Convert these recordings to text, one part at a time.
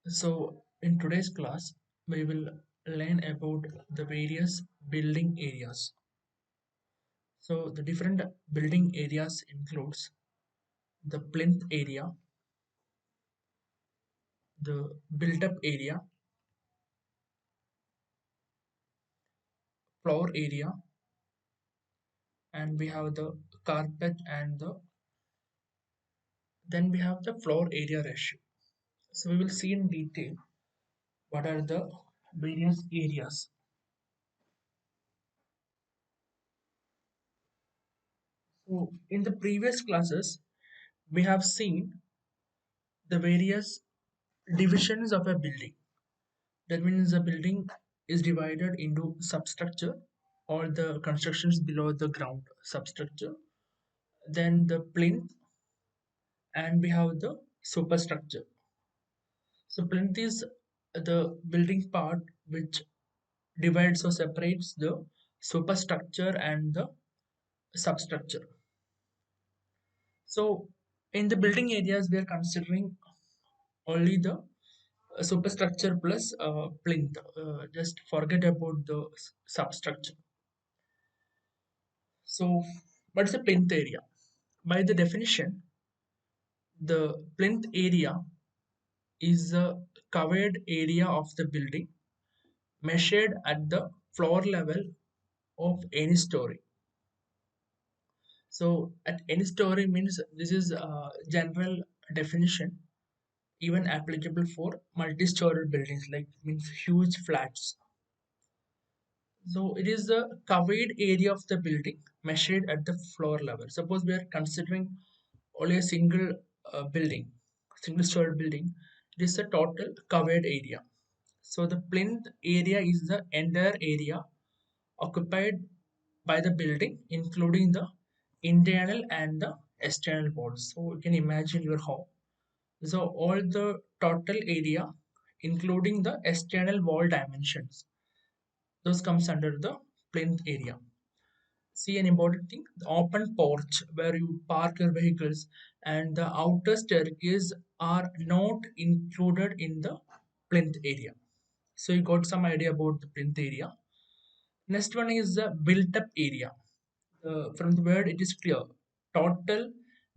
So, in today's class, we will learn about the various building areas. So, the different building areas includes the plinth area, the built-up area, floor area, and we have the carpet and then we have the floor area ratio. So, we will see in detail what are the various areas. So, in the previous classes, we have seen the various divisions of a building. That means the building is divided into substructure or the constructions below the ground substructure, then the plinth, and we have the superstructure. So plinth is the building part which divides or separates the superstructure and the substructure. So in the building areas, we are considering only the superstructure plus plinth. Just forget about the substructure. So, what's the plinth area? By the definition, the plinth area is the covered area of the building measured at the floor level of any story. So, at any story means this is a general definition, even applicable for multi-story buildings, like means huge flats. So, it is the covered area of the building measured at the floor level. Suppose we are considering only a single building, single story building, it is a total covered area. So the plinth area is the entire area occupied by the building, including the internal and the external walls. So you can imagine your home. So all the total area, including the external wall dimensions, those comes under the plinth area. See an important thing, the open porch where you park your vehicles and the outer staircase are not included in the plinth area. So you got some idea about the plinth area. Next one is the built up area. From the word it is clear, total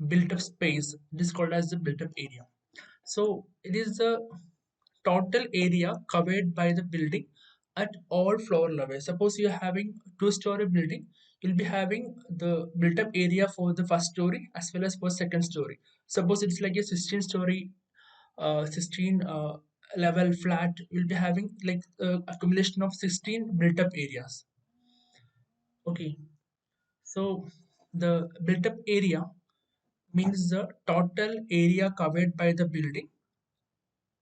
built up space, it is called as the built up area. So it is the total area covered by the building at all floor levels. Suppose you're having two-story building, you'll be having the built-up area for the first story as well as for second story. Suppose it's like a 16-story, 16 level flat, you'll be having like accumulation of 16 built-up areas. Okay, so the built-up area means the total area covered by the building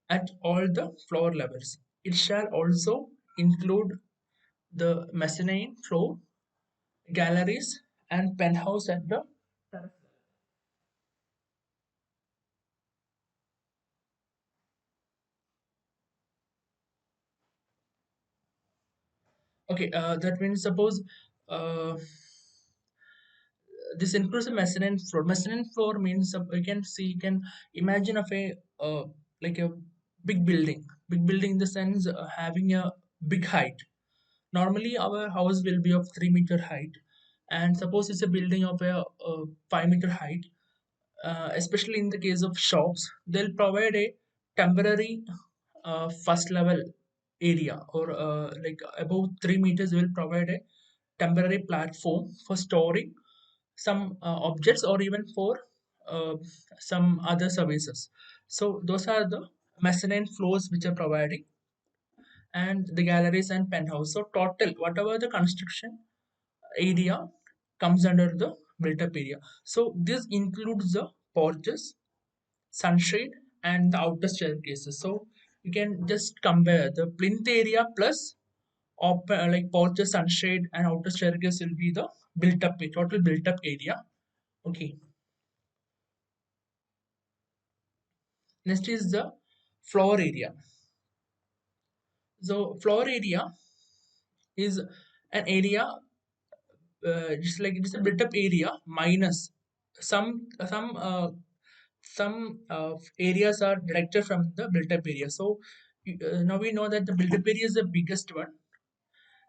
at all the floor levels. It shall also include the mezzanine floor, galleries, and penthouse at the terrace. Okay, that means suppose uh, this includes a mezzanine floor. Mezzanine floor means you can see, you can imagine of a like a big building. Big building in the sense having a big height. Normally, our house will be of 3 meter height, and suppose it's a building of a 5 meter height. Especially in the case of shops, they'll provide a temporary first level area or like above 3 meters will provide a temporary platform for storing some objects or even for uh, some other services. So those are the mezzanine floors which are providing, and the galleries and penthouse. So total whatever the construction area comes under the built up area. So this includes the porches, sunshade, and the outer staircases. So you can just compare the plinth area plus open like porches, sunshade, and outer staircase will be the built up total built up area. Okay. Next is the floor area. So floor area is an area just like it is a built up area minus some some areas are deducted from the built-up area. So now we know that the built-up area is the biggest one,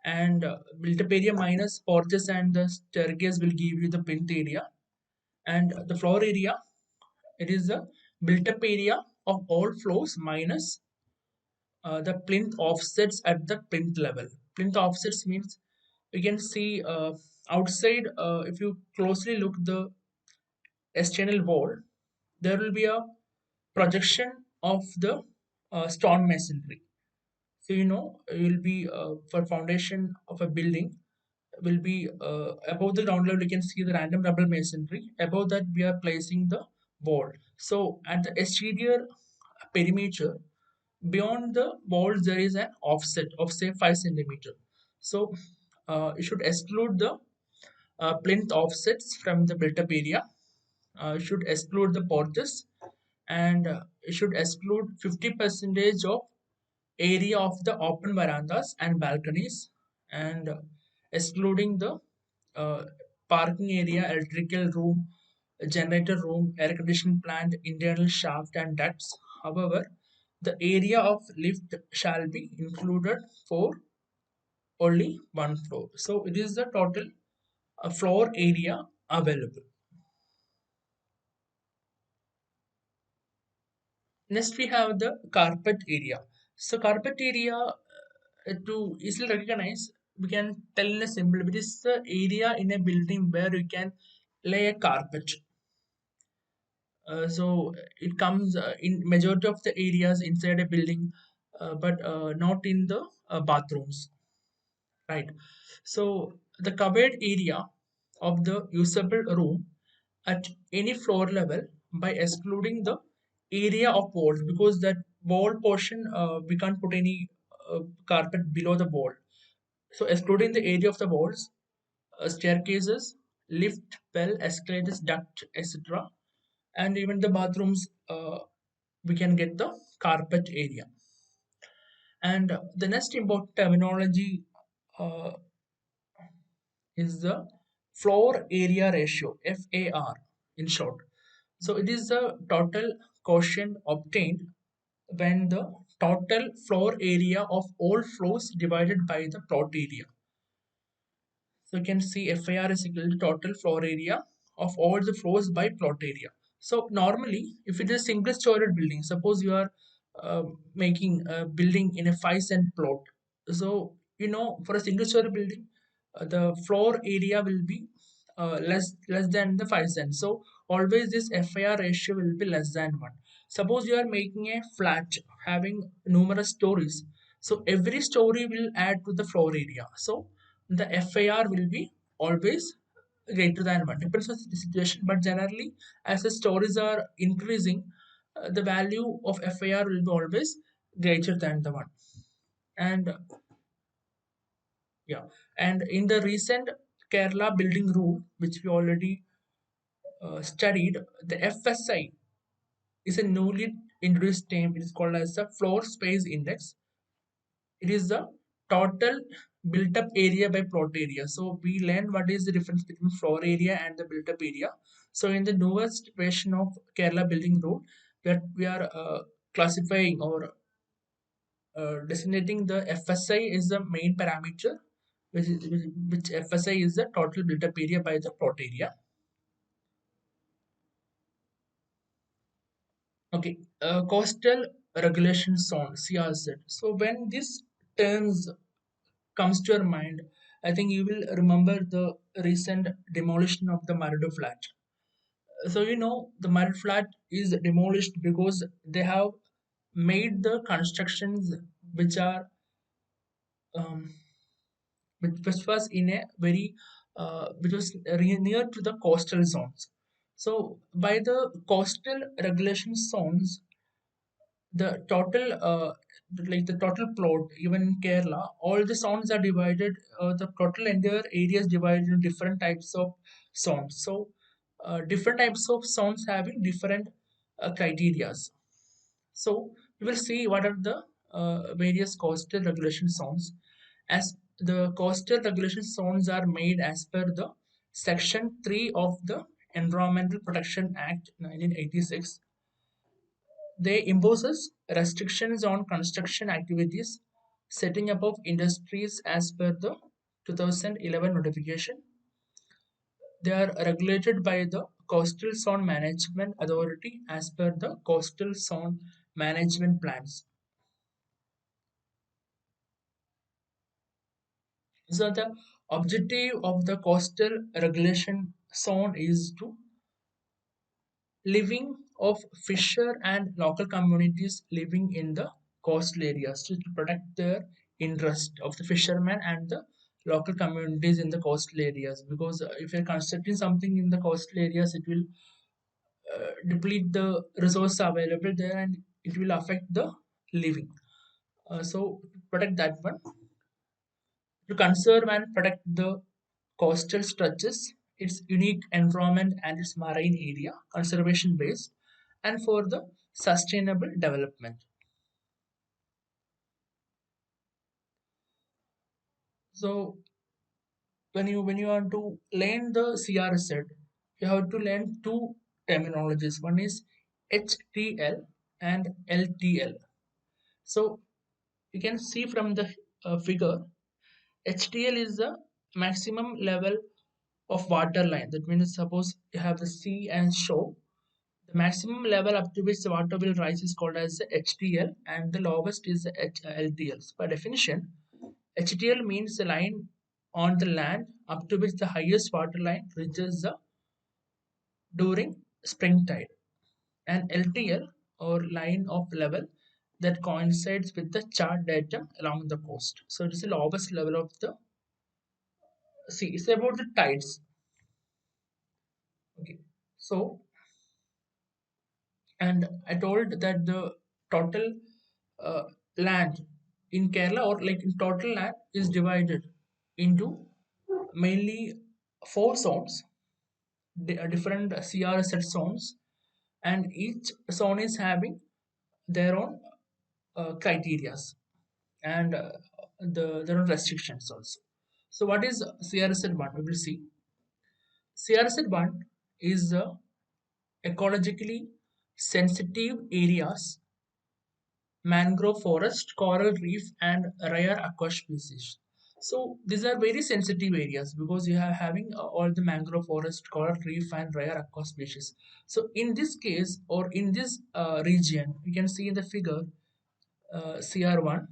and built-up area minus porches and the staircase will give you the plinth area, and the floor area, it is the built-up area of all floors minus the plinth offsets at the plinth level. Plinth offsets means you can see outside, if you closely look the external wall, there will be a projection of the stone masonry. So you will be for foundation of a building will be above the ground level. You can see the random rubble masonry. Above that, we are placing the wall. So at the exterior perimeter, beyond the walls, there is an offset of say 5 centimeter. So you should exclude the plinth offsets from the built-up area. You should exclude the porches, and you should exclude 50 percentage of area of the open verandas and balconies, and excluding the uh, parking area, electrical room, generator room, air conditioning plant, internal shaft and ducts. However, the area of lift shall be included for only one floor. So it is the total floor area available. Next, we have the carpet area. So carpet area, to easily recognize, we can tell in a simple, it is the area in a building where you can lay a carpet. So it comes in majority of the areas inside a building, but not in the bathrooms, right? So the covered area of the usable room at any floor level by excluding the area of walls, because that wall portion, we can't put any carpet below the wall. So excluding the area of the walls, staircases, lift, bell, escalators, duct, etc., and even the bathrooms, we can get the carpet area. And the next important terminology uh, is the floor area ratio, FAR in short. So it is the total quotient obtained when the total floor area of all floors divided by the plot area. So you can see FAR is equal to total floor area of all the floors by plot area. So normally, if it is single story building, suppose you are making a building in a 5 cent plot. So for a single story building, the floor area will be less than the 5 cents. So always this FAR ratio will be less than 1. Suppose you are making a flat having numerous stories. So every story will add to the floor area. So the FAR will be always greater than 1. Depends on the situation, but generally, as the stories are increasing, the value of FAR will be always greater than the 1. And yeah, and in the recent Kerala building rule, which we already studied, the FSI is a newly introduced term. It is called as the floor space index. It is the total built up area by plot area. So we learned what is the difference between floor area and the built up area. So in the newest version of Kerala building rule, that we are classifying or designating the FSI is the main parameter, which FSI is the total built up area by the plot area. Okay, coastal regulation zone, CRZ. So when this terms comes to your mind, I think you will remember the recent demolition of the Marido flat. So the Marido flat is demolished because they have made the constructions which are um, which was in a very which was near to the coastal zones. So by the coastal regulation zones, the total like the total plot, even in Kerala, all the zones are divided, the total entire area is divided into different types of zones. So different types of zones having different criterias. So we will see what are the various coastal regulation zones. As the coastal regulation zones are made as per the section 3 of the Environmental Protection Act 1986. They imposes restrictions on construction activities, setting up of industries as per the 2011 notification. They are regulated by the Coastal Zone Management Authority as per the Coastal Zone Management Plans. So the objective of the coastal regulation zone is to living of fisher and local communities living in the coastal areas to protect their interest of the fishermen and the local communities in the coastal areas, because if you're constructing something in the coastal areas, it will deplete the resource available there and it will affect the living. So protect that one, to conserve and protect the coastal stretches, its unique environment and its marine area, conservation based, and for the sustainable development. So when you want to learn the CRZ, you have to learn two terminologies. One is HTL and LTL. So you can see from the figure, HTL is the maximum level of water line. That means suppose you have the sea and shore. The maximum level up to which the water will rise is called as the HTL, and the lowest is the LTL. So by definition, HTL means the line on the land up to which the highest water line reaches the during spring tide, and LTL or line of level that coincides with the chart datum along the coast. So it is the lowest level of the sea. It's about the tides. Okay. So, and I told that the total uh, land in Kerala, or like in total land, is divided into mainly four zones, different CRZ zones, and each zone is having their own criterias and their own restrictions also. So, what is CRZ one? We will see. CRZ one is ecologically sensitive areas, mangrove forest, coral reef, and rare aqua species. So these are very sensitive areas because you are having all the mangrove forest, coral reef, and rare aqua species. So in this case, or in this region, you can see in the figure CR1.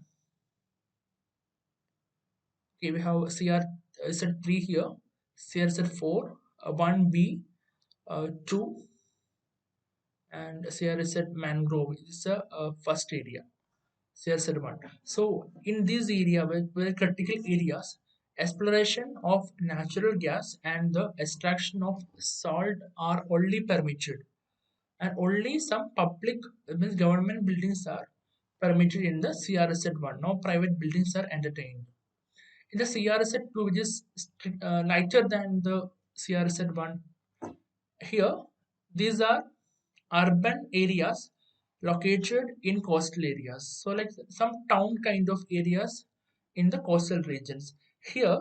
Okay, we have CRZ3 here, CRZ4, 1B, 2, and CRZ mangrove is the first area. CRZ1. So in this area, where critical areas, exploration of natural gas and the extraction of salt are only permitted, and only some public, means government buildings are permitted in the CRZ1. No private buildings are entertained. In the CRZ2, which is lighter than the CRZ1, here these are urban areas located in coastal areas. So like some town kind of areas in the coastal regions. Here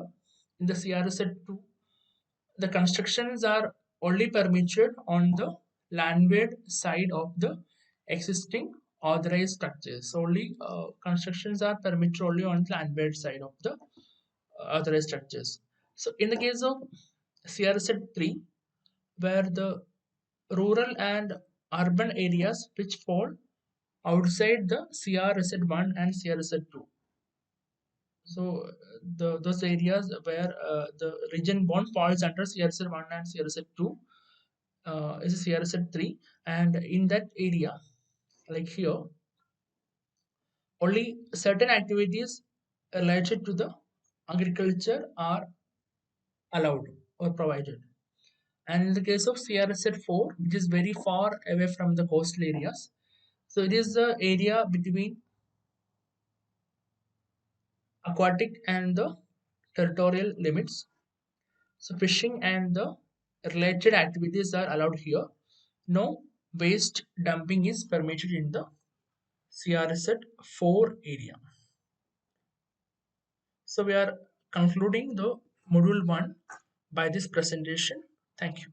in the CRZ2, the constructions are only permitted on the landward side of the existing authorized structures. So only constructions are permitted only on the landward side of the authorized structures. So in the case of CRZ3, where the rural and urban areas which fall outside the CRZ1 and CRZ2. So those areas where the region 1 falls under CRZ1 and CRZ2 is CRZ3, and in that area, like here, only certain activities related to the agriculture are allowed or provided. And in the case of CRZ4, which is very far away from the coastal areas, so it is the area between aquatic and the territorial limits. So fishing and the related activities are allowed here. No waste dumping is permitted in the CRZ4 area. So we are concluding the module 1 by this presentation. Thank you.